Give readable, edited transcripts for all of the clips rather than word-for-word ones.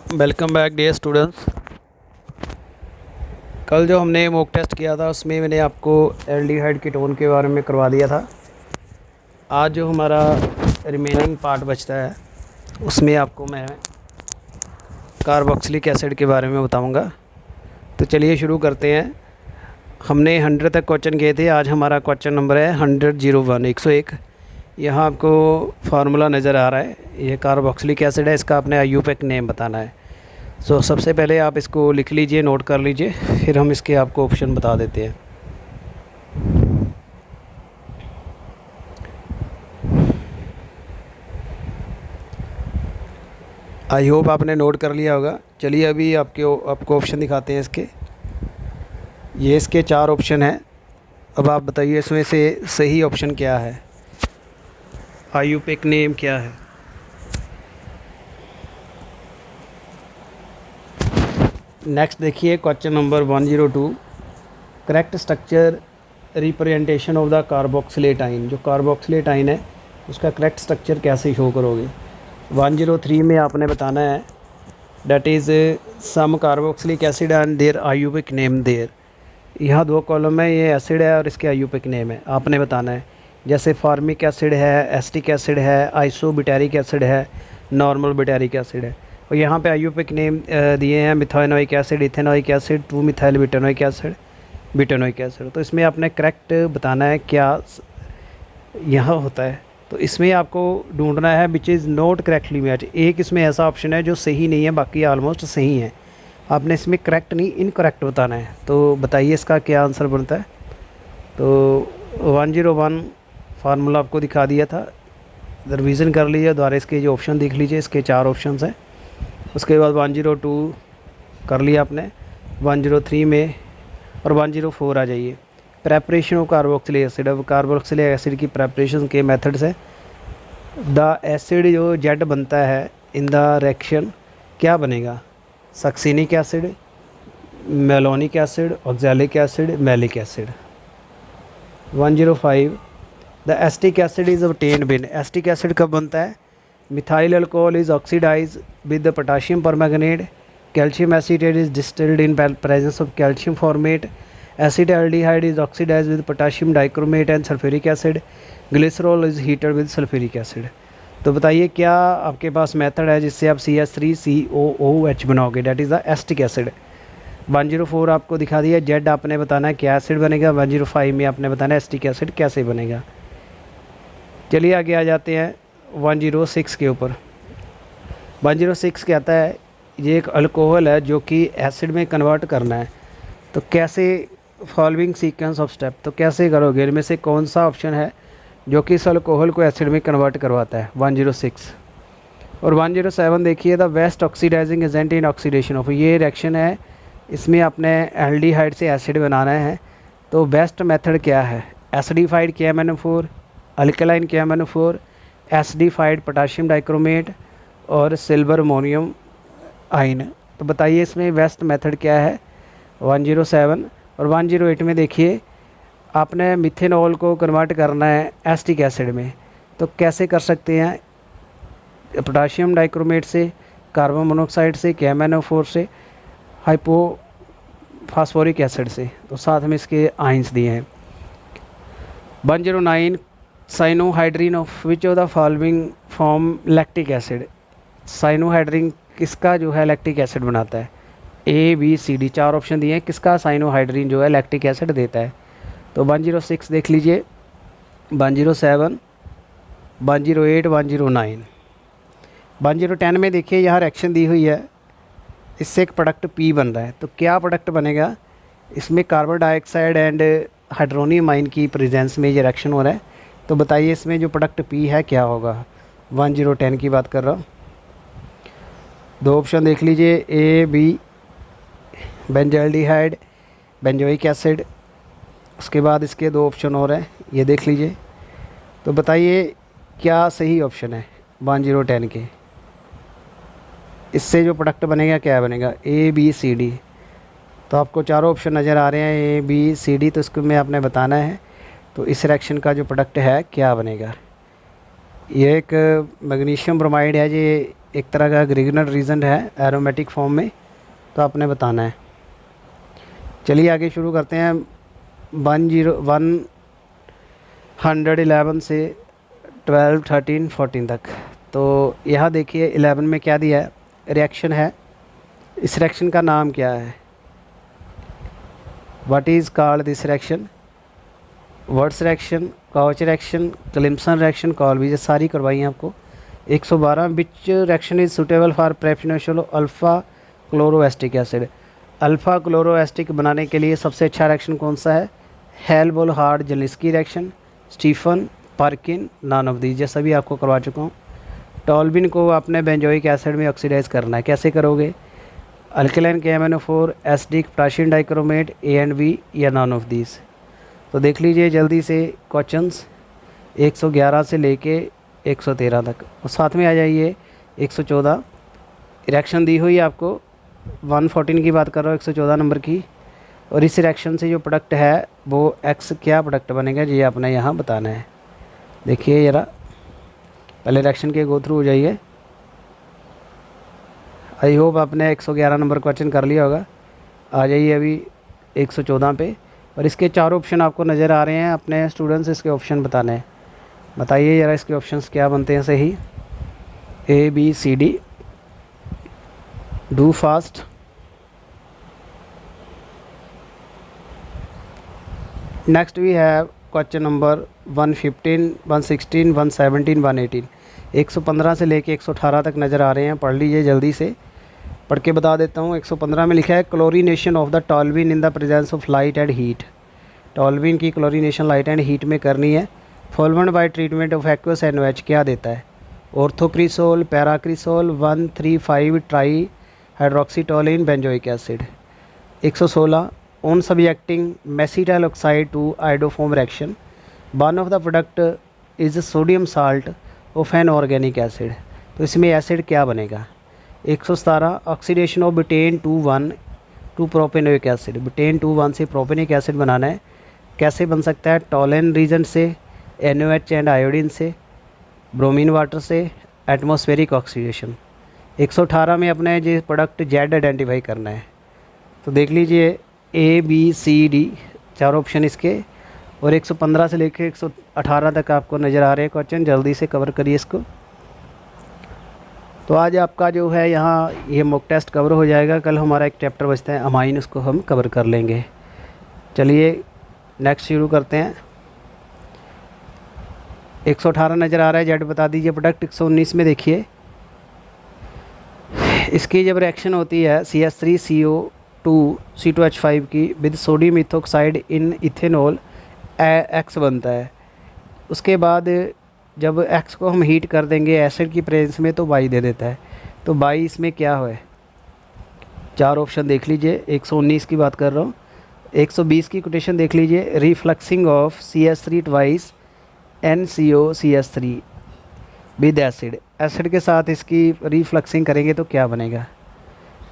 Welcome back dear students. कल जो हमने मॉक टेस्ट किया था उसमें मैंने आपको एल्डिहाइड कीटोन के बारे में करवा दिया था। आज जो हमारा रिमेनिंग पार्ट बचता है उसमें आपको मैं कार्बोक्सिलिक एसिड के बारे में बताऊंगा। तो चलिए शुरू करते हैं। हमने 100 तक क्वेश्चन किए थे, आज हमारा क्वेश्चन नंबर है 101। यहाँ आपको फार्मूला नज़र आ रहा है, ये कार्बोक्सिलिक एसिड है, इसका आपने आईयूपैक नेम बताना है। सबसे पहले आप इसको लिख लीजिए, नोट कर लीजिए, फिर हम इसके आपको ऑप्शन बता देते हैं। आई होप आपने नोट कर लिया होगा। चलिए अभी आपको ऑप्शन दिखाते हैं इसके। ये इसके 4 ऑप्शन हैं। अब आप बताइए इसमें से सही ऑप्शन क्या है, आईयूपैक नेम क्या है। नेक्स्ट देखिए question number 102, correct structure representation of the carboxylate ion. जो कार्बोक्सिलेट आयन है उसका करेक्ट स्ट्रक्चर कैसे शो करोगे। 103 में आपने बताना है that is some carboxylic acid and their IUPAC name there. यहाँ 2 कॉलम है, ये एसिड है और इसके आईयूपैक नेम है, आपने बताना है। जैसे फार्मिक एसिड है, एस्टिक एसिड है, आइसोब्यूटारिक एसिड है, नॉर्मल ब्यूटारिक एसिड है। और यहाँ पे आईयूपैक नेम दिए हैं methanoic acid, ethanoic acid, 2 methyl butanoic acid, butanoic acid. तो इसमें आपने करेक्ट बताना है क्या यहाँ होता है। तो इसमें आपको ढूंढना है which is not correctly match. एक इसमें ऐसा ऑप्शन है जो सही नहीं है, बाकी ऑलमोस्ट सही है। आपने इसमें करेक्ट नहीं इनकरेक्ट बताना है। तो बताइए इसका क्या आंसर बनता है। तो 101 फार्मूला आपको दिखा दिया था, रिवीजन कर लीजिए, दोबारा इसके जो ऑप्शन देख लीजिए, इसके 4 ऑप्शन हैं। उसके बाद 102 कर लिया आपने, 103 में और 104 आ जाइए। Preparation of carboxylic acid. अब कार्बोक्सिलिक एसिड की प्रेपरेशन के मेथड्स है। द एसिड जो जेड बनता है इन द रिएक्शन क्या बनेगा, succinic acid, malonic acid, oxalic acid, malic acid. 105 the acetic acid is obtained been. Acetic acid कब बनता है, methyl alcohol is oxidise with the potassium permanganate, calcium acetate is distilled in presence of calcium formate, acetaldehyde is oxidise with potassium dichromate and sulphuric acid, glycerol is heated with sulphuric acid. तो बताइए क्या आपके पास method है जिससे आप CH3COOH बनाओगे, that is the acetic acid. 104 आपको दिखा दिया, जेड आपने बताना है क्या एसिड बनेगा। 105 में आपने बताना है एस्टिक एसिड कैसे बनेगा। चलिए आगे आ जाते हैं 106 के ऊपर। 106 कहता है ये एक अल्कोहल है जो कि एसिड में कन्वर्ट करना है। तो कैसे, फॉलोइंग सीक्वेंस ऑफ स्टेप, तो कैसे करोगे, इनमें से कौन सा ऑप्शन है जो कि इस अल्कोहल को एसिड में कन्वर्ट करवाता है। 106 और 107 देखिए, the best oxidising agent in oxidation of. ये रिएक्शन है, इसमें आपने एल्डिहाइड से एसिड बनाना है। तो बेस्ट मेथड क्या है, acidified KMnO4, alkaline KMnO4, acidified potassium dichromate और सिल्वर अमोनियम आयन। तो बताइए इसमें बेस्ट मेथड क्या है। 107 और 108 में देखिए, आपने मिथेनॉल को कन्वर्ट करना है एस्टिक एसिड में। तो कैसे कर सकते हैं, पोटाशियम डाइक्रोमेट से, कार्बन मोनोऑक्साइड से, KMnO4 से, हाइपो फास्फोरिक एसिड से। तो साथ में इसके आयंस दिए हैं। 109 cyanohydrin of which of the following form lactic acid. Cyanohydrin किसका जो है लैक्टिक एसिड बनाता है, ABCD 4 ऑप्शन दिए हैं, किसका साइनोहाइड्रिन जो है लैक्टिक एसिड देता है। तो 106 देख लीजिए, 107, 108, 109। 110 में देखिए यहाँ रिएक्शन दी हुई है, इससे एक प्रोडक्ट P बन रहा है। तो क्या प्रोडक्ट बनेगा, इसमें carbon dioxide and hydronium ion की प्रेजेंस में ये रिएक्शन हो रहा है। तो बताइए इसमें जो प्रोडक्ट P है क्या होगा। 1010 की बात कर रहा हूँ। 2 ऑप्शन देख लीजिए, AB बेंजल्डिहाइड, बेंजोइक एसिड। उसके बाद इसके 2 ऑप्शन और हैं, ये देख लीजिए। तो बताइए क्या सही ऑप्शन है 110 के, इससे जो प्रोडक्ट बनेगा क्या बनेगा, ABCD। तो आपको चारों ऑप्शन नज़र आ रहे हैं ABCD, तो इसको में आपने बताना है। तो इस रिएक्शन का जो प्रोडक्ट है क्या बनेगा। ये एक मैग्नीशियम ब्रोमाइड है, ये एक तरह का ग्रिगनल रीजन है एरोमेटिक फॉर्म में, तो आपने बताना है। चलिए आगे शुरू करते हैं 111 से 12, 13, 14 तक। तो यहाँ देखिए 11 में क्या दिया है, रिएक्शन है। इस रिएक्शन का नाम क्या है, what is called this reaction, Wurtz reaction, Koch reaction, Clemmensen reaction, Kolbe, ये सारी करवाई हैं आपको। 112 which reaction is suitable for preferential alpha chloroacetic acid. Alpha chloroacetic बनाने के लिए सबसे अच्छा रिएक्शन कौन सा है, Hell Volhard Zelinsky reaction, Stephen, Perkin, none of these, ये सभी आपको करवा चुका हूँ। टॉल्बिन को आपने बेंजोइक एसिड में ऑक्सीडाइज करना है, कैसे करोगे, alkaline KMnO4, acidic potassium dichromate, A and B या नॉन ऑफ दीज। तो देख लीजिए जल्दी से क्वेश्चंस 111 से लेके 113 तक, और साथ में आ जाइए 114 रिएक्शन दी हुई है आपको, 114 की बात कर रहा हूँ, 114 नंबर की। और इस रिएक्शन से जो प्रोडक्ट है वो X क्या प्रोडक्ट बनेगा, ये आपने यहाँ बताना है। देखिए ज़रा पहले रिएक्शन के गो थ्रू हो जाइए। आई होप आपने 111 नंबर क्वेश्चन कर लिया होगा। आ जाइए अभी 114 पे, और इसके 4 ऑप्शन आपको नज़र आ रहे हैं। अपने स्टूडेंट्स इसके ऑप्शन बताने हैं, बताइए ज़रा इसके ऑप्शंस क्या बनते हैं सही, A B C D, do fast. Next we have question number 115, 116, 117, 118, 115 से लेके 118 तक नज़र आ रहे हैं। पढ़ लीजिए जल्दी से, पढ़ के बता देता हूँ। 115 में लिखा है chlorination of the toluene in the presence of light and heat. Toluene की क्लोरीनेशन लाइट एंड हीट में करनी है। Followed by treatment of aqueous NOH क्या देता है, orthocresol, paracresol, 135 tri hydroxytoluene benzoic acid. 116 on subjecting mesityl oxide to iodoform reaction, one of the product is sodium salt of an organic acid. तो इसमें acid क्या बनेगा। 117 oxidation of butane 2,1 to propanoic acid. Butane 2,1 से प्रोपेनिक acid बनाना है, कैसे बन सकता है, टॉलन रीजन से, NOH एंड आयोडीन से, ब्रोमीन वाटर से, एटमॉस्फेरिक ऑक्सीडेशन। 118 में अपने ये प्रोडक्ट Z आइडेंटिफाई करना है। तो देख लीजिए A B C D 4 option इसके, और 115 से लेकर 118 तक आपको नज़र आ रहे हैं क्वेश्चन। जल्दी से कवर करिए इसको। तो आज आपका जो है यहाँ ये मॉक टेस्ट कवर हो जाएगा। कल हमारा एक चैप्टर बचता है अमाइन, उसको हम कवर कर लेंगे। चलिए नेक्स्ट शुरू करते हैं। 118 नज़र आ रहा है, Z बता दीजिए प्रोडक्ट। 119 में देखिए इसकी जब रिएक्शन होती है CH3CO2 C2H5 की with sodium ethoxide in ethanol, X बनता है। उसके बाद जब X को हम हीट कर देंगे एसिड की प्रेजेंस में तो Y दे देता है। तो Y इसमें क्या है, 4 ऑप्शन देख लीजिए। 119 की बात कर रहा हूँ। 120 की कोटेशन देख लीजिए, refluxing of CH3 twice NCO CH3 with acid. Acid के साथ इसकी रिफ्लक्सिंग करेंगे तो क्या बनेगा।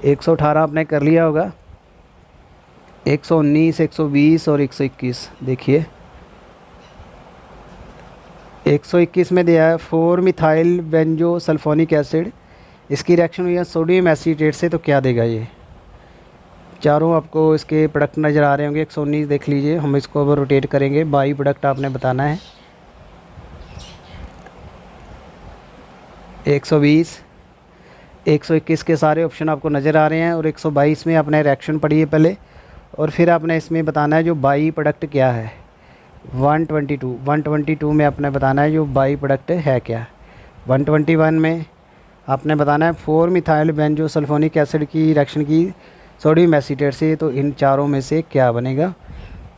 118 आपने कर लिया होगा। 119, 120 और 121 देखिए। 121 में दिया है 4 मिथाइल बेंजो सल्फोनिक एसिड, इसकी रिएक्शन हुई है सोडियम एसीटेट से, तो क्या देगा ये। चारों आपको इसके प्रोडक्ट नज़र आ रहे होंगे। 119 देख लीजिए, हम इसको अब रोटेट करेंगे। बाई प्रोडक्ट आपने बताना है। 120, 121 के सारे ऑप्शन आपको नज़र आ रहे हैं, और 122 में आपने रिएक्शन पढ़ी है पहले, और फिर आपने इसमें बताना है जो बाई प्रोडक्ट क्या है। 122 में आपने बताना है जो बाई प्रोडक्ट है क्या। 121 में आपने बताना है 4 मिथाइल बेंजो सल्फोनिक एसिड की रिएक्शन की सोडियम एसीटेट से, तो इन चारों में से क्या बनेगा।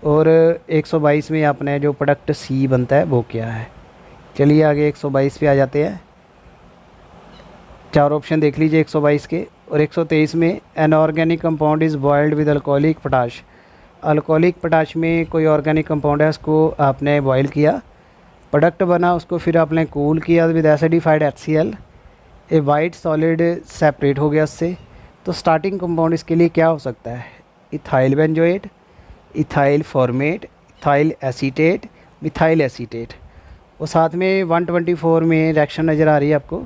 और 122 में आपने जो प्रोडक्ट C बनता है वो क्या है। चलिए आगे 122 पे आ जाते हैं। 4 ऑप्शन देख लीजिए 122 के। और 123 में an organic compound is boiled with alcoholic potash. Alcoholic potash में कोई ऑर्गेनिक कंपाउंड है, उसको आपने बॉयल किया, प्रोडक्ट बना, उसको फिर आपने कूल किया with acidified HCl, A white solid separate हो गया उससे। तो स्टार्टिंग कंपाउंड इसके लिए क्या हो सकता है, ethyl benzoate, ethyl format, ethyl acetate, methyl acetate. और साथ में 124 में रिएक्शन नज़र आ रही है आपको,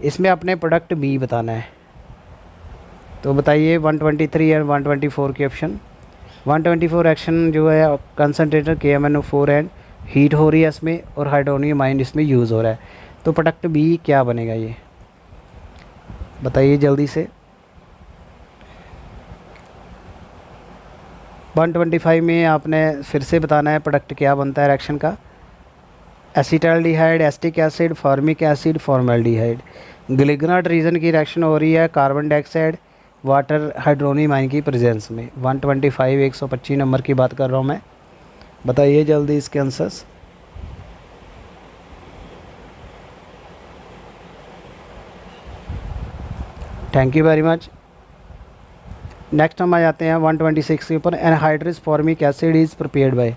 इसमें अपने प्रोडक्ट बी बताना है। तो बताइए 123 एंड 124 के ऑप्शन। 124 एक्शन जो है कंसनट्रेटर KMnO4 एंड हीट हो रही है इसमें और हाइड्रोनियम आयन इसमें यूज़ हो रहा है। तो प्रोडक्ट बी क्या बनेगा ये बताइए जल्दी से। 125 में आपने फिर से बताना है प्रोडक्ट क्या बनता है रिएक्शन का। Acetaldehyde, acetic acid, formic acid, formaldehyde. Grignard reagent की रिएक्शन हो रही है carbon dioxide water hydronium ion की प्रेजेंस में। 125 125 नंबर की बात कर रहा हूँ मैं। बताइए जल्दी इसके answers. Thank you very much. Next हम आ जाते हैं 126 के ऊपर। Anhydrous formic acid is prepared by.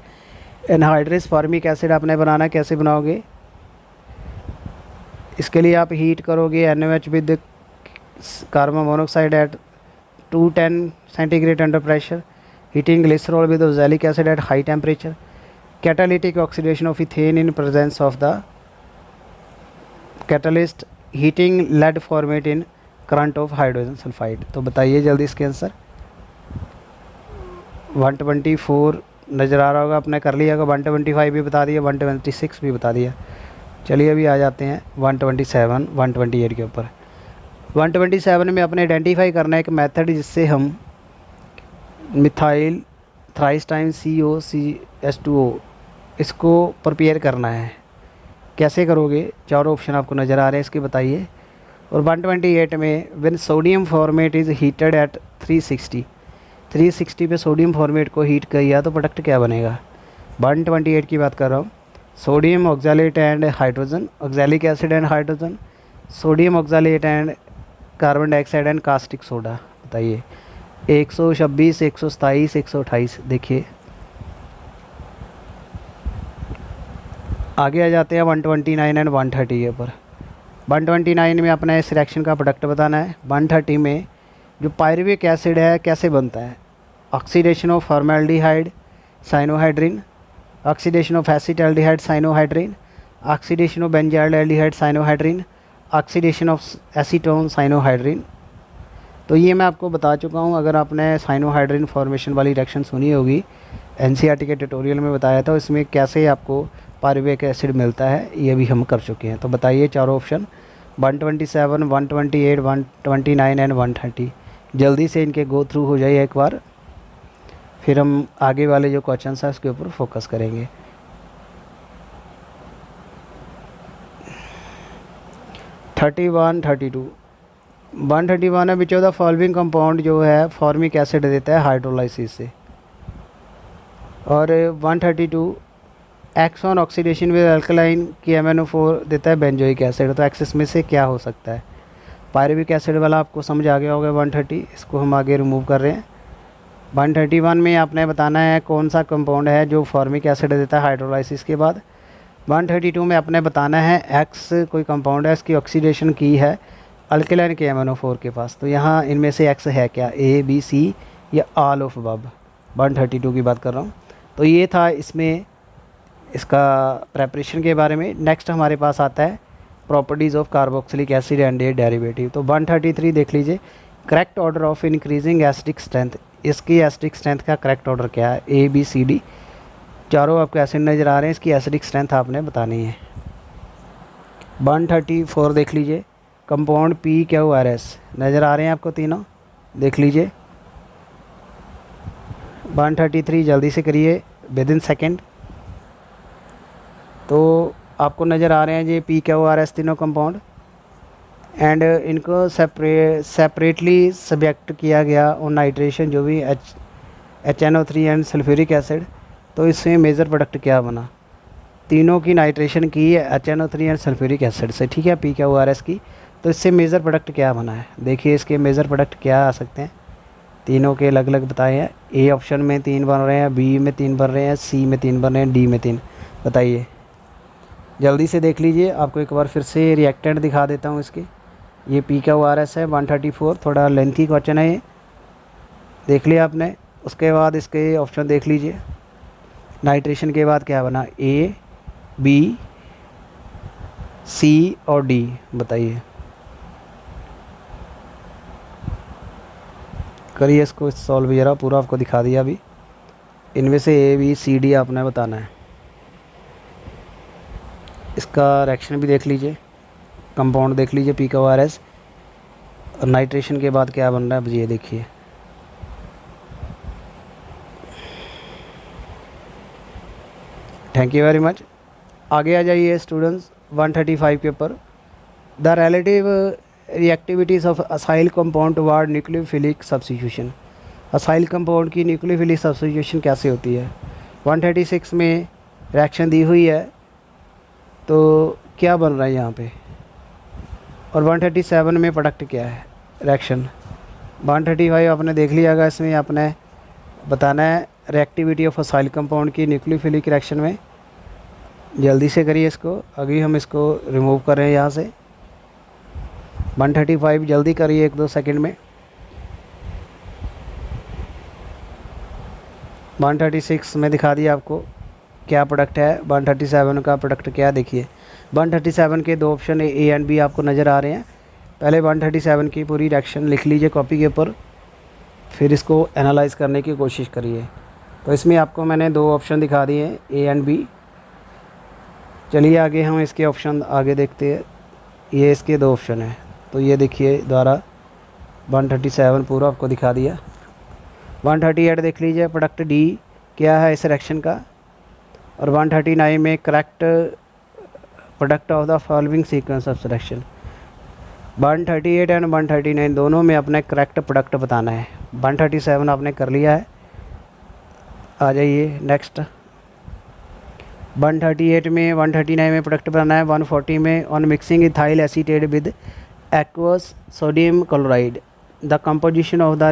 Anhydrous formic acid आपने बनाना, कैसे बनाओगे? इसके लिए आप हीट करोगे NaOH with carbon monoxide at 210 centigrade under pressure, heating glycerol with oxalic acid at high temperature, catalytic oxidation of ethane in presence of the catalyst, heating lead formate in current of hydrogen sulphide. तो बताइए जल्दी इसके answer. 124 नज़र आ रहा होगा, आपने कर लिया होगा। 125 भी बता दिया, 126 भी बता दिया। चलिए अभी आ जाते हैं 127 128 के ऊपर। 127 में अपने आइडेंटिफाई करना है एक मेथड जिससे हम मिथाइल थ्राइस टाइम COCH2O इसको प्रिपेयर करना है। कैसे करोगे? चारों ऑप्शन आपको नज़र आ रहे हैं इसके, बताइए। और 128 में when sodium formate is heated at 360 पे सोडियम फॉर्मेट को हीट किया तो प्रोडक्ट क्या बनेगा? 128 की बात कर रहा हूँ। Sodium oxalate and hydrogen, oxalic acid and hydrogen, sodium oxalate and carbon dioxide and caustic soda. बताइए 126 127 128। देखिए आगे आ जाते हैं 129 एंड 130 के ऊपर। 129 में अपना इस रिएक्शन का प्रोडक्ट बताना है। 130 में जो पायरुविक एसिड है कैसे बनता है? Oxidation of formaldehyde cyanohydrin, oxidation of acetaldehyde cyanohydrin, oxidation of benzaldehyde cyanohydrin, oxidation of acetone cyanohydrin. तो ये मैं आपको बता चुका हूँ। अगर आपने साइनोहाइड्रिन फॉर्मेशन वाली रिएक्शन सुनी होगी, NCERT के ट्यूटोरियल में बताया था, इसमें कैसे आपको पायरुविक एसिड मिलता है, ये भी हम कर चुके हैं। तो बताइए चारों ऑप्शन। 127 128 129 एंड 130। जल्दी से इनके गो थ्रू हो जाइए एक बार, फिर हम आगे वाले जो क्वेश्चन है उसके ऊपर फोकस करेंगे। 31 32 131 है विच ऑफ द फॉलोइंग कंपाउंड जो है फॉर्मिक एसिड देता है हाइड्रोलाइसिस से। और 132 axon oxidation with alkaline KMnO4 देता है बेंजोइक एसिड। तो एक्सिस में से क्या हो सकता है? पायरुविक एसिड वाला आपको समझ आ गया होगा 130, इसको हम आगे रिमूव कर रहे हैं। 131 में आपने बताना है कौन सा कंपाउंड है जो फॉर्मिक एसिड देता है हाइड्रोलाइसिस के बाद। 132 में आपने बताना है एक्स कोई कंपाउंड है, इसकी ऑक्सीडेशन की है अल्कलाइन KMnO4 के पास। तो यहाँ इनमें से एक्स है क्या? A B C या ऑल ऑफ अबव? 132 की बात कर रहा हूँ। तो ये था इसमें इसका प्रेपरेशन के बारे में। नेक्स्ट हमारे पास आता है properties of carboxylic acid and A derivative. तो 133 देख लीजिए, correct order of increasing acidic strength. इसकी एसिडिक स्ट्रेंथ का करेक्ट ऑर्डर क्या है? A B C D। चारों आपको एसिड नज़र आ रहे हैं, इसकी एसिडिक स्ट्रेंथ आपने बतानी है। 134 देख लीजिए, कंपाउंड PQRS नज़र आ रहे हैं आपको तीनों, देख लीजिए। 133 जल्दी से करिए विद इन सेकेंड। तो आपको नज़र आ रहे हैं ये PQRS तीनों कंपाउंड, एंड इनको सेपरेटली सब्जेक्ट किया गया और नाइट्रेशन जो भी HNO3 एंड सल्फ्यूरिक एसिड। तो इससे मेजर प्रोडक्ट क्या बना? तीनों की नाइट्रेशन की है HNO3 एंड सल्फ्यूरिक एसिड से, ठीक है, PQRS की। तो इससे मेजर प्रोडक्ट क्या बना है? देखिए इसके मेजर प्रोडक्ट क्या आ सकते हैं, तीनों के अलग अलग बताए हैं। A ऑप्शन में 3 बन रहे हैं, B में 3 बन रहे हैं, C में 3 बन रहे हैं, D में 3। बताइए जल्दी से देख लीजिए। आपको एक बार फिर से रिएक्टेंट दिखा देता हूँ इसके। ये PQRS है 134, थोड़ा लेंथी क्वेश्चन है ये, देख लिया आपने। उसके बाद इसके ऑप्शन देख लीजिए। नाइट्रेशन के बाद क्या बना? A B C और D। बताइए करिए इसको सॉल्व ज़रा, पूरा आपको दिखा दिया अभी। इनमें से ए बी सी डी आपने बताना है। इसका रिएक्शन भी देख लीजिए, कंपाउंड देख लीजिए PKORS, और नाइट्रेशन के बाद क्या बन रहा है अब ये देखिए। Thank you very much. आगे आ जाइए स्टूडेंट्स 135 के ऊपर। The relative reactivities of acyl compound toward nucleophilic substitution. Acyl compound की न्यूक्लियोफिलिक सब्स्टिट्यूशन कैसे होती है। 136 में रिएक्शन दी हुई है, तो क्या बन रहा है यहाँ पे, और 137 में प्रोडक्ट क्या है रिएक्शन। 135 आपने देख लियागा, इसमें आपने बताना है रिएक्टिविटी ऑफ असाइल कंपाउंड की न्यूक्लियोफिलिक रिएक्शन में। जल्दी से करिए इसको, अभी हम इसको रिमूव कर रहे हैं यहाँ से। 135 जल्दी करिए, 1-2 सेकंड में। 136 में दिखा दिया आपको क्या प्रोडक्ट है। 137 का प्रोडक्ट क्या देखिए। 137 के 2 ऑप्शन ए एंड बी आपको नज़र आ रहे हैं। पहले 137 की पूरी रिएक्शन लिख लीजिए कॉपी के ऊपर, फिर इसको एनालाइज करने की कोशिश करिए। तो इसमें आपको मैंने 2 ऑप्शन दिखा दिए हैं, ए एंड बी। चलिए आगे हम इसके ऑप्शन आगे देखते हैं। ये इसके 2 ऑप्शन हैं, तो ये देखिए द्वारा 137 पूरा आपको दिखा दिया। 138 देख लीजिए, प्रोडक्ट डी क्या है इस रिएक्शन का। और 139 में correct product of the following sequence of reaction. 138 and 139 दोनों में अपने करेक्ट प्रोडक्ट बताना है। 137 आपने कर लिया है। आ जाइए नेक्स्ट। 138 में 139 में प्रोडक्ट बनाना है। 140 में on mixing ethyl acetate with aqueous sodium chloride the composition of the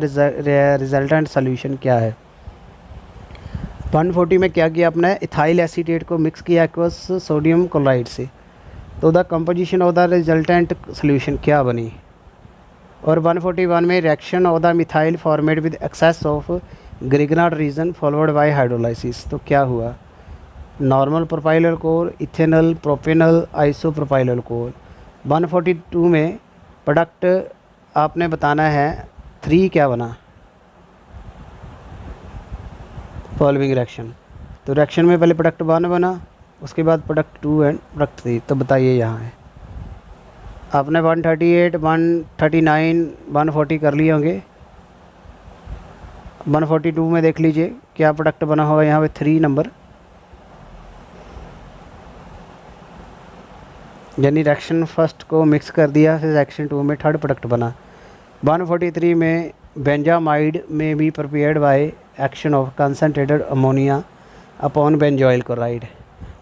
resultant solution क्या है। 140 में क्या किया आपने, इथाइल एसीटेट को मिक्स किया एक्वस सोडियम क्लोराइड से, तो the composition of the resultant solution क्या बनी। और 141 में reaction of the methyl formate with excess of Grignard reagent followed by hydrolysis, तो क्या हुआ, normal propyl alcohol, ethanol, propanol, isopropyl alcohol. 142 में प्रोडक्ट आपने बताना है 3 क्या बना फॉलोइंग रिएक्शन। तो रिएक्शन में पहले प्रोडक्ट 1 बना, उसके बाद प्रोडक्ट 2 एंड प्रोडक्ट 3। तो बताइए यहाँ है आपने 138, 139, 140 कर लिए होंगे। 142 में देख लीजिए क्या प्रोडक्ट बना होगा यहाँ पे 3 नंबर, यानी रिएक्शन फर्स्ट को मिक्स कर दिया, फिर रिएक्शन 2 में 3rd प्रोडक्ट बना। 143 में बेंजामाइड में be prepared by action of concentrated ammonia upon benzoyl chloride.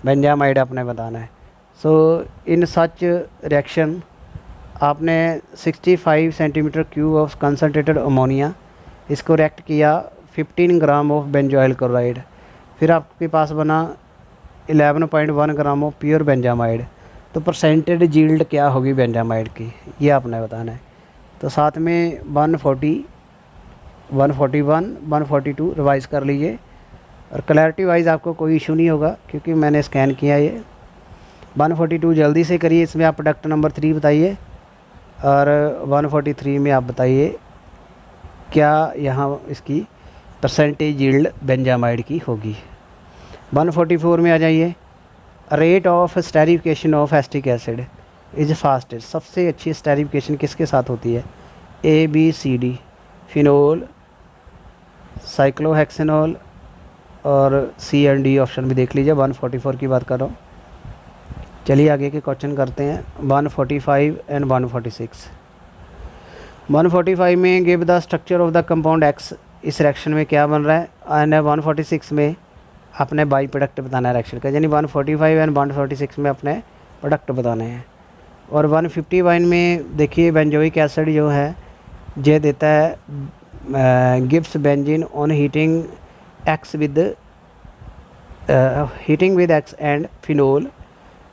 Benzamide आपने बताना है। सो इन सच रिएक्शन आपने 65 centimetre cube of concentrated ammonia, इसको रिएक्ट किया 15 ग्राम ऑफ बेंजोइल क्लोराइड, फिर आपके पास बना 11.1 ग्राम ऑफ प्योर बेंजामाइड। तो परसेंटेज यील्ड क्या होगी बेंजामाइड की, ये आपने बताना है। तो साथ में 140, 141, 142 रिवाइज़ कर लीजिए, और क्लैरिटी वाइज आपको कोई इशू नहीं होगा क्योंकि मैंने स्कैन किया ये। 142 जल्दी से करिए, इसमें आप प्रोडक्ट नंबर 3 बताइए, और 143 में आप बताइए क्या यहाँ इसकी परसेंटेज यील्ड बेंजामाइड की होगी। 144 में आ जाइए। Rate of esterification of acetic acid is fastest. सबसे अच्छी स्टेरिफिकेशन किसके साथ होती है, A B C D, phenol, cyclohexanol और सी एंड डी ऑप्शन भी देख लीजिए। 144 की बात कर रहा हूँ। चलिए आगे के क्वेश्चन करते हैं 145 एंड 146। 145 में give the structure of the compound x, इस रिएक्शन में क्या बन रहा है, एंड 146 में अपने बाई प्रोडक्ट बताना है रिएक्शन का, यानी 145 एंड 146 में अपने प्रोडक्ट बताने हैं। और 151 में देखिए बेंजोइक एसिड जो है ये देता है gives benzene on heating x and phenol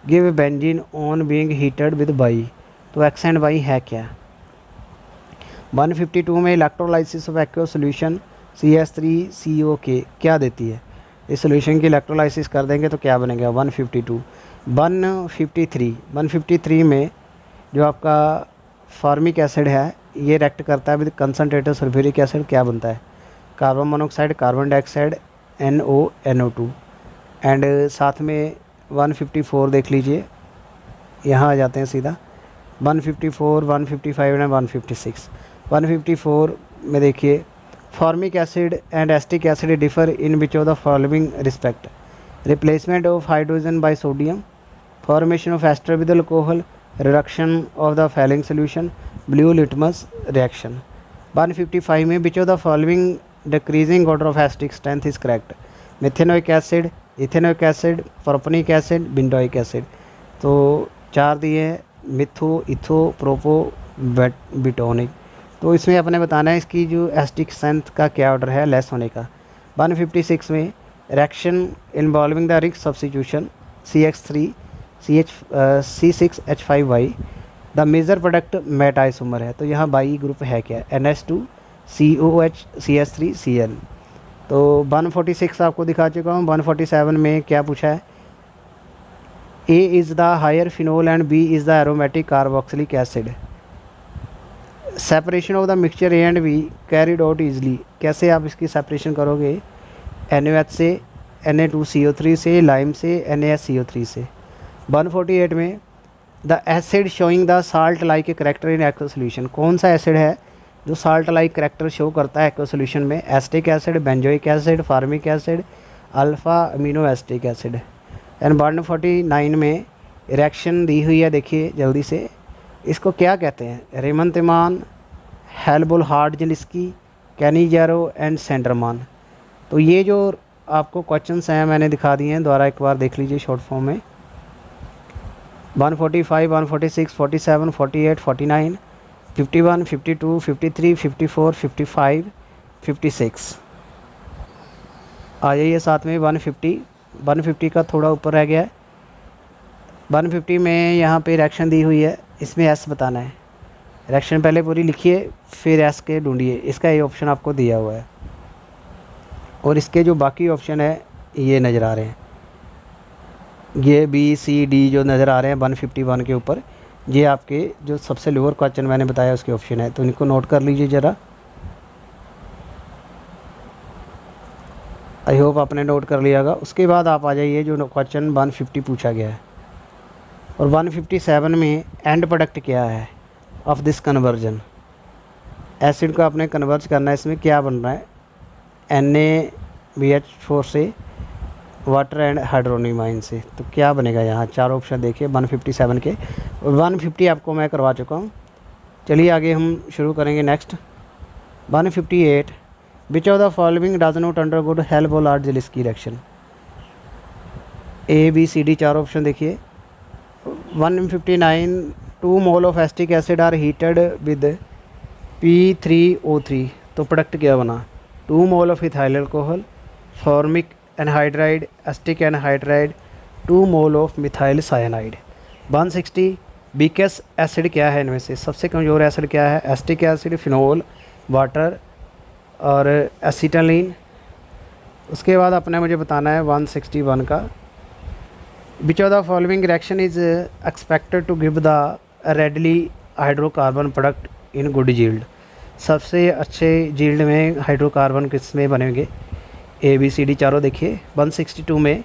give benzene on being heated with by. तो एक्स एंड बाई है क्या। 152 में electrolysis of aqueous solution CH3COK क्या देती है, इस सॉल्यूशन की इलेक्ट्रोलाइसिस कर देंगे तो क्या बनेगा 152। 153 में जो आपका फॉर्मिक एसिड है ये रिएक्ट करता है विद कंसनट्रेटेड सल्फ्यूरिक एसिड, क्या बनता है? Carbon monoxide, carbon dioxide, NO2। And साथ में 154 देख लीजिए, यहाँ आ जाते हैं सीधा 154, 155 एंड 156। 154 में देखिए, formic acid and acetic acid differ in which of the following respect? Replacement of hydrogen by sodium, formation of ester with alcohol, reduction of the Fehling solution, blue litmus reaction. 155 में which of the following decreasing order of acidic strength is correct? Methanoic acid, ethanoic acid, propanoic acid, benzoic acid. तो 4 दिए हैं, मिथो, इथो, प्रोपो, बिटोनिक। तो इसमें अपने बताना है इसकी जो एस्टिक स्ट्रेंथ का क्या ऑर्डर है लेस होने का। 156 में रिएक्शन इन्वॉल्विंग द रिक्स substitution CH3 C6H5Y, the major product meta isomer है, तो यहाँ बाई ग्रुप है क्या? NH2 COH CH3 Cl। तो 146 आपको दिखा चुका हूँ। 147 में क्या पूछा है? A is the higher phenol and B is the aromatic carboxylic acid. Separation of the mixture A and B carried out easily, कैसे आप इसकी सेपरेशन करोगे? NaOH से, Na2CO3 से, लाइम से, NaSCO3 से। 148 में the acid showing the salt like a character in aqua solution, कौन सा एसिड है जो साल्ट लाइक करेक्टर शो करता है एक्वा सोल्यूशन में? Acetic acid, benzoic acid, formic acid, alpha amino acetic acid. And 149 में रिएक्शन दी हुई है, देखिए जल्दी से, इसको क्या कहते हैं? रेमंतिमान, हेल्बुल हार्ड जिलिस्की, कैनिजारो एंड सेंडरमान। तो ये जो आपको क्वेश्चंस हैं मैंने दिखा दिए हैं, दोबारा एक बार देख लीजिए शॉर्ट फॉर्म में। 145, 146, 47, 48, 49, 51, 52, 53, 54, 55, 56। आ जाइए साथ में 150 का थोड़ा ऊपर रह गया है। 150 में यहाँ पे रिएक्शन दी हुई है, इसमें S बताना है। रिएक्शन पहले पूरी लिखिए फिर S के ढूंढिए, इसका ये ऑप्शन आपको दिया हुआ है और इसके जो बाकी ऑप्शन है ये नज़र आ रहे हैं, ये B C D जो नज़र आ रहे हैं 151 के ऊपर, ये आपके जो सबसे लोअर क्वेश्चन मैंने बताया उसके ऑप्शन है, तो इनको नोट कर लीजिए ज़रा। आई होप आपने नोट कर लिया होगा। उसके बाद आप आ जाइए जो क्वेश्चन 150 पूछा गया है, और 157 में एंड प्रोडक्ट क्या है ऑफ दिस कन्वर्जन? एसिड को आपने कन्वर्ज करना है, इसमें क्या बन रहा है? NaBH4 से, वाटर एंड हाइड्रोनिमाइन से, तो क्या बनेगा यहाँ? 4 ऑप्शन देखिए 157 के, और 150 आपको मैं करवा चुका हूँ। चलिए आगे हम शुरू करेंगे next. 158 which of the following does not undergo Hell Volhard Zelinsky reaction? A B C D 4 option देखिए। 159 2 mole of acetic acid are heated with P3O3, तो प्रोडक्ट क्या बना? 2 mole of ethyl alcohol, formic anhydride, acetic anhydride, 2 mole of methyl cyanide. 160 weakest acid क्या है इनमें से? सबसे कमज़ोर एसिड क्या है? एस्टिक एसिड, फिनोल, वाटर और एसिटालीन। उसके बाद अपने मुझे बताना है 161 का, which of the following reaction is expected to give the readily hydrocarbon product in good yield? सबसे अच्छे यील्ड में हाइड्रोकार्बन किस में बनेंगे? A B C D चारों देखिए। 162 में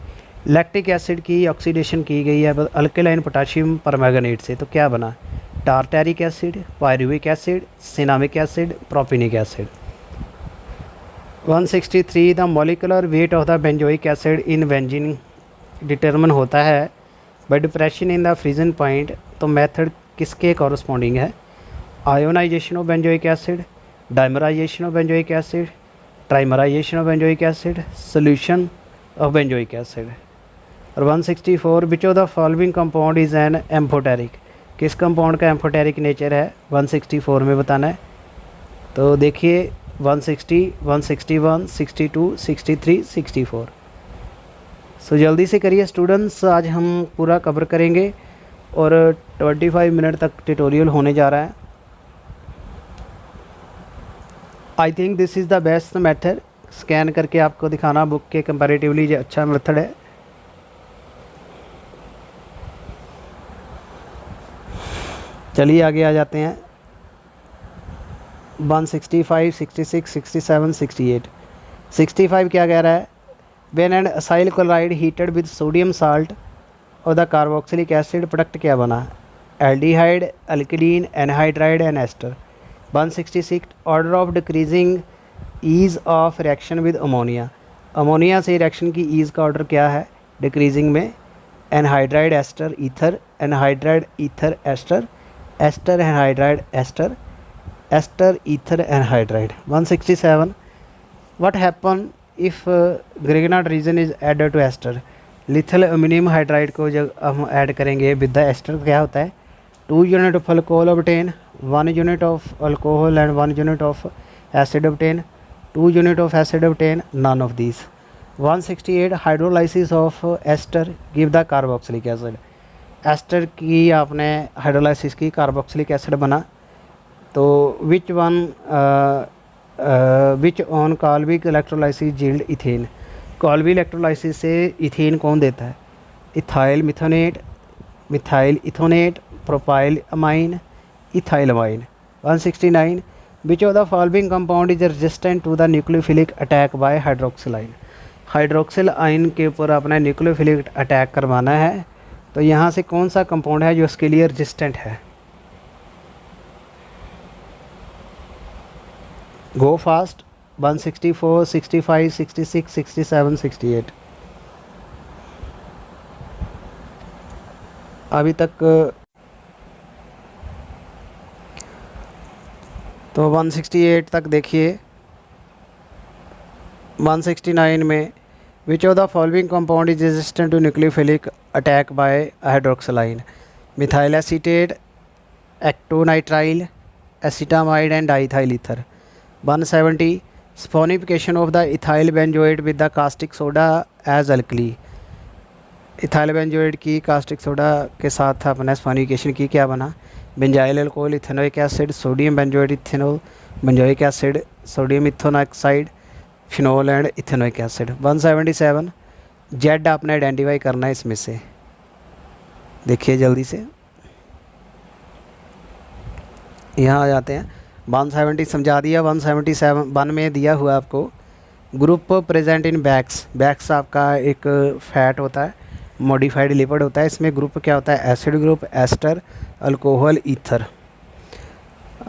लैक्टिक एसिड की ऑक्सीडेशन की गई है अल्केलाइन पोटाशियम परमैंगनेट से, तो क्या बना? Tartaric acid, pyruvic acid, cinnamic acid, propionic acid. 163 the molecular weight of the benzoic acid in benzene determine होता है by depression in the freezing point, तो मेथड किसके कॉरस्पॉन्डिंग है? Ionization of benzoic acid, dimerization of benzoic acid, trimerization of benzoic acid, solution of benzoic acid. और 164 which of the following compound is an amphoteric? किस compound का amphoteric nature है? 164 में बताना है। तो देखिए 160, 161, 62, 63, 64। सो जल्दी से करिए स्टूडेंट्स, आज हम पूरा कवर करेंगे और 25 मिनट तक ट्यूटोरियल होने जा रहा है। I think this is the best method, scan करके आपको दिखाना बुक के कंपैरेटिवली ये अच्छा मेथड है। चलिए आगे आ जाते हैं। 165, 66, 67, 68। 65 क्या कह रहा है, when an acyl chloride heated with sodium salt और द कार्बोक्सिलिक एसिड प्रोडक्ट क्या बना, aldehyde, alkaline, anhydride and ester. 166 order of decreasing ease of reaction with ammonia, ammonia से रिएक्शन की ईज का ऑर्डर क्या है डिक्रीजिंग में, anhydride ester ether, anhydride ether ester, ester anhydride ester, ester ether anhydride. 167 what happen if Grignard reagent is added to ester, lithium aluminium hydride को जब हम add करेंगे विद द एस्टर क्या होता है, 2 unit of alcohol obtain, 1 unit of alcohol and 1 unit of acid obtain, 2 unit of acid obtain, none of these. 168 hydrolysis of ester give the carboxylic acid, ester की आपने hydrolysis की carboxylic acid बना, तो which on Kolbe electrolysis yield ethane, Kolbe electrolysis से ethane कौन देता है, ethyl methanoate, methyl ethanoate, propyl amine, ethyl amine. 169 which of the following compound is resistant to the nucleophilic attack by hydroxyl ion, hydroxyl ion के ऊपर अपना nucleophilic attack करवाना है, तो यहाँ से कौन सा कंपाउंड है जो उसके लिए रेजिस्टेंट है, गो फास्ट। 164, 65, 66, 67, 68। अभी तक तो 168 तक देखिए। 169 में which of the following compound is resistant to nucleophilic attack by hydroxyl ion, methyl acetate, acetonitrile, acetamide and diethyl ether. 170 saponification of the ethyl benzoate with the caustic soda as alkali, ethyl benzoate की caustic soda के साथ अपने saponification की क्या बना, benzyl alcohol, ethanoic acid, sodium benzoate ethanol, benzoic acid, sodium ethoxide, phenol and ethanoic acid. 177 Z आपने identify करना है इसमें से, देखिए जल्दी से, यहाँ आ जाते हैं। 170 समझा दिया। 177 1 में दिया हुआ आपको group present in wax, wax आपका एक फैट होता है, मॉडिफाइड लिपिड होता है, इसमें ग्रुप क्या होता है, acid group, ester, alcohol, ether.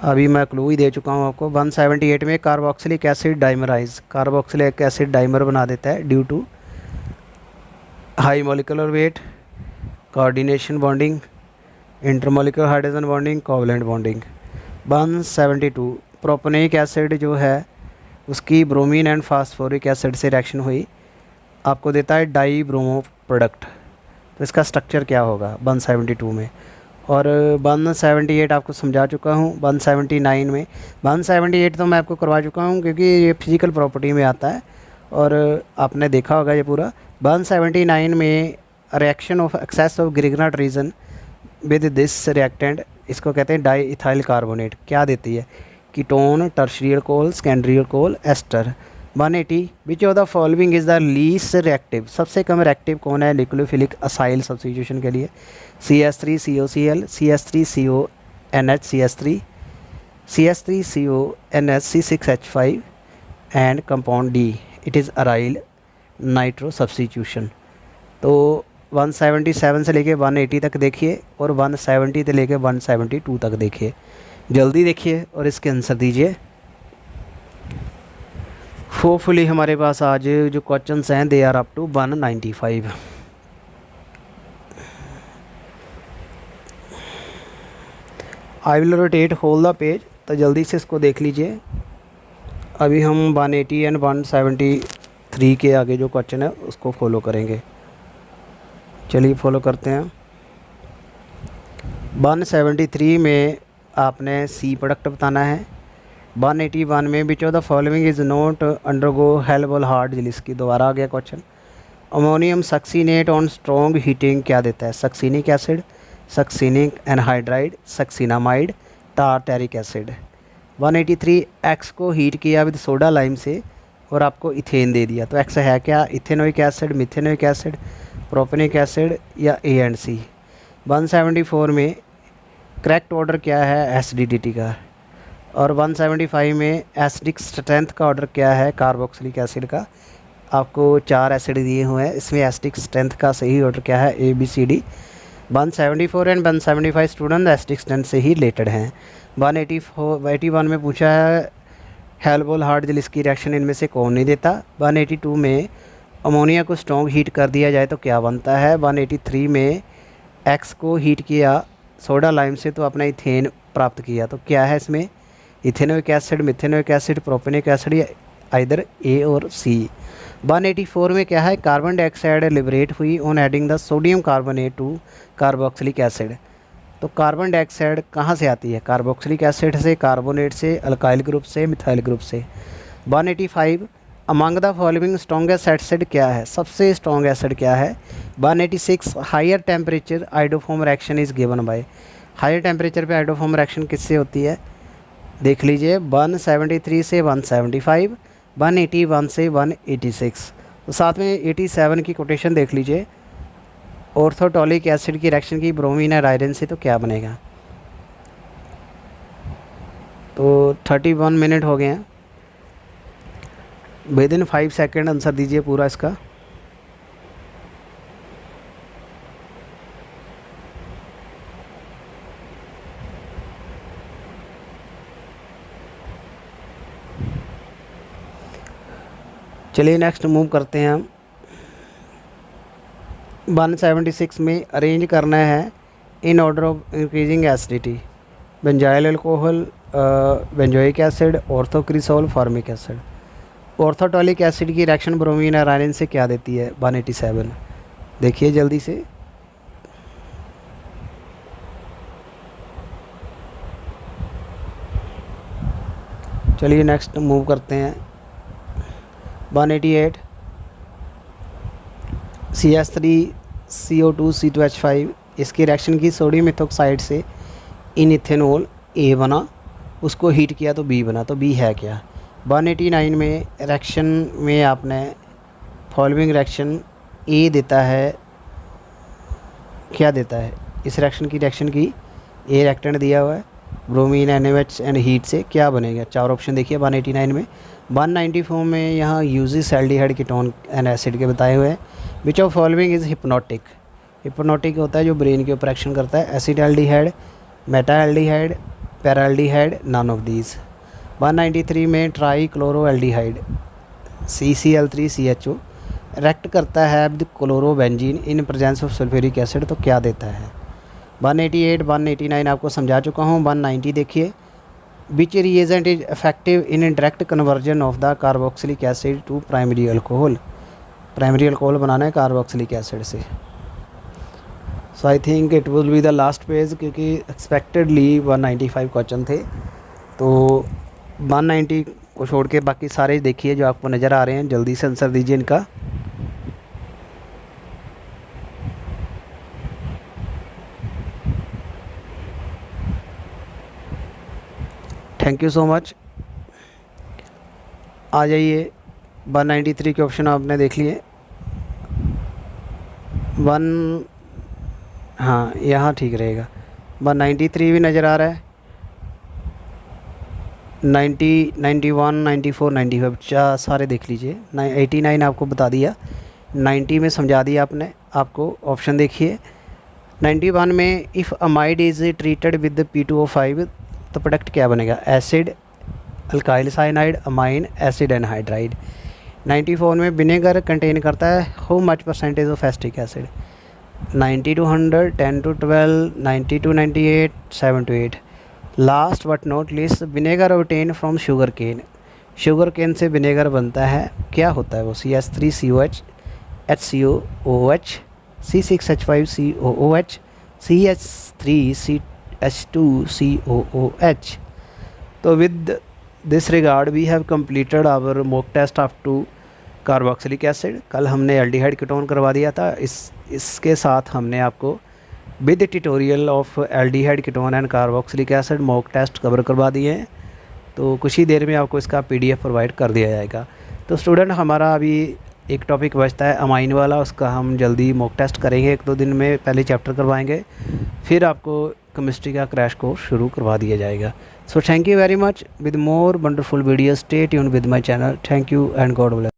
अभी मैं क्लू ही दे चुका हूँ आपको। 178 में carboxylic acid dimerize, carboxylic acid dimer बना देता है due to high molecular weight, coordination bonding, intermolecular hydrogen bonding, covalent bonding. 172 propanoic acid जो है उसकी ब्रोमीन एंड फास्फोरिक एसिड से रिएक्शन हुई, आपको देता है डाई ब्रोमो प्रोडक्ट, तो इसका स्ट्रक्चर क्या होगा 172 में। और 178 आपको समझा चुका हूँ। 179 में 178 तो मैं आपको करवा चुका हूँ क्योंकि ये फिजिकल प्रॉपर्टी में आता है और आपने देखा होगा ये पूरा। 179 में reaction of excess of Grignard reagent with this reactant, इसको कहते हैं डाई इथाइल कार्बोनेट, क्या देती है, ketone, tertiary alcohol, secondary alcohol, ester. 180 which of the following is the least reactive, सबसे कम रिएक्टिव कौन है न्यूक्लियोफिलिक असाइल सब्स्टिट्यूशन के लिए, CS3COCl, CS3CONH, CS3CONH, C6H5 and compound D, it is aryl nitro substitution. तो 177 से लेके 180 तक देखिए और 170 से लेके 172 तक देखिए, जल्दी देखिए और इसके आंसर दीजिए। होपफुली हमारे पास आज जो क्वेश्चंस हैं they are up to 195। I will rotate whole the page, तो जल्दी से इसको देख लीजिए। अभी हम 180 एंड 173 के आगे जो क्वेश्चन है उसको फॉलो करेंगे, चलिए फॉलो करते हैं। 173 में आपने सी प्रोडक्ट बताना है। 181 में which of the following is not undergo Hell Volhard, जिसकी दोबारा आ गया question. Ammonium succinate on strong heating क्या देता है, succinic acid, succinic anhydride, succinamide, tartaric acid. 183 X को हीट किया विद सोडा लाइम से और आपको इथेन दे दिया, तो एक्स है क्या, ethanoic acid, methanoic acid, propanoic acid या A एंड C। 174 में करेक्ट ऑर्डर क्या है एसिडिटी का, और 175 में एसिडिक स्ट्रेंथ का ऑर्डर क्या है कार्बोक्सिलिक एसिड का। आपको 4 एसिड दिए हुए हैं, इसमें एसिडिक स्ट्रेंथ का सही ऑर्डर क्या है ABCD। 174 and 175 student acidic strength से ही रिलेटेड हैं। 181 में पूछा है हेल्बोल हार्ड जेलिस की रिएक्शन इनमें से कौन नहीं देता। 182 में अमोनिया को स्ट्रॉन्ग हीट कर दिया जाए तो क्या बनता है। 183 में एक्स को हीट किया सोडा लाइम से तो अपना इथेन प्राप्त किया, तो क्या है इसमें ethanoic acid, methanoic acid, propanoic acid या इधर A और C। 184 में क्या है कार्बन डाइऑक्साइड लिबरेट हुई on adding the sodium carbonate to carboxylic acid. तो कार्बन डाइऑक्साइड कहाँ से आती है, कार्बोक्सिलिक एसिड से, कार्बोनेट से, अल्काइल ग्रुप से, मिथाइल ग्रुप से। 185 among the following strongest acid क्या है, सबसे स्ट्रॉन्ग एसिड क्या है। 186 higher temperature iodoform reaction is given bye. Higher temperature पे आइडोफॉर्म रिएक्शन किससे होती है देख लीजिए। 173 से 175, 181 से 186। तो साथ में 87 की कोटेशन देख लीजिए, ऑर्थोटॉलिक एसिड की रिएक्शन की ब्रोमीन और आयरन से, तो क्या बनेगा। तो 31 मिनट हो गए हैं, विद इन 5 सेकेंड आंसर दीजिए पूरा इसका। चलिए नेक्स्ट मूव करते हैं हम। 176 में अरेंज करना है in order of increasing acidity, benzyl alcohol, benzoic acid, orthocresol, formic acid. Orthotoluic acid की रिएक्शन ब्रोमीन और आयरन से क्या देती है 187, देखिए जल्दी से। चलिए नेक्स्ट मूव करते हैं। 188 CH3CO2 C2H5 इसकी रिएक्शन की सोडियम मेथोक्साइड से इन इथेनॉल A बना, उसको हीट किया तो B बना, तो B है क्या। 189 में रिएक्शन में आपने फॉलोइंग रिएक्शन A देता है, क्या देता है इस रिएक्शन की A रिएक्टेंट दिया हुआ है ब्रोमीन NaOH एंड हीट से, क्या बनेगा। 4 ऑप्शन देखिए 189 में। 194 में यहाँ uses aldehyde ketone and acid के बताए हुए हैं। Which of following is hypnotic. Hypnotic होता है जो ब्रेन के ऊपर एक्शन करता है। Acid aldehyde, meta aldehyde, para aldehyde, none of these. 193 में trichloro aldehyde CCl3CHO react करता है with chlorobenzene in presence of sulphuric acid, तो क्या देता है। 188 189 आपको समझा चुका हूँ। 190 देखिए which reagent is effective in direct conversion of the carboxylic acid to primary alcohol. Primary alcohol बनाना है कार्बोक्सिलिक एसिड से। So I think it will be the last page, क्योंकि एक्सपेक्टेडली 195 क्वेश्चन थे, तो 190 को छोड़ के बाकी सारे देखिए जो आपको नज़र आ रहे हैं, जल्दी से आंसर दीजिए इनका। Thank you so much. आ जाइए 193 के ऑप्शन आपने देख लिए। हाँ यहाँ ठीक रहेगा। 193 भी नज़र आ रहा है। 90, 91, 94, 95 सारे देख लीजिए। 89 आपको बता दिया, 90 में समझा दिया आपने। आपको ऑप्शन देखिए 91 में if amide is treated with P2O5 तो प्रोडक्ट क्या बनेगा, acid, alkyl cyanide, amine, acid anhydride. 94 में विनेगर कंटेन करता है how much percentage of acetic acid, 90 to 100, 10 to 12, 90 to 98, 7 to 8। Last but not least vinegar obtain from sugarcane. Sugarcane से vinegar बनता है, क्या होता है वो, CH3COH, HCOOH, C6H5COOH, CH3CH2COOH। तो with this regard we have completed our mock test up to carboxylic acid. कल हमने एल्डिहाइड कीटोन करवा दिया था, इसके साथ हमने आपको with tutorial of aldehyde ketone and carboxylic acid mock test cover करवा दिए हैं। तो कुछ ही देर में आपको इसका PDF प्रोवाइड कर दिया जाएगा। तो स्टूडेंट हमारा अभी एक टॉपिक बचता है अमाइन वाला, उसका हम जल्दी मॉक टेस्ट करेंगे, 1-2 दिन में पहले चैप्टर करवाएंगे, फिर आपको केमिस्ट्री का क्रैश कोर्स शुरू करवा दिया जाएगा। So thank you very much, with more wonderful video stay tuned with my channel. Thank you and God bless.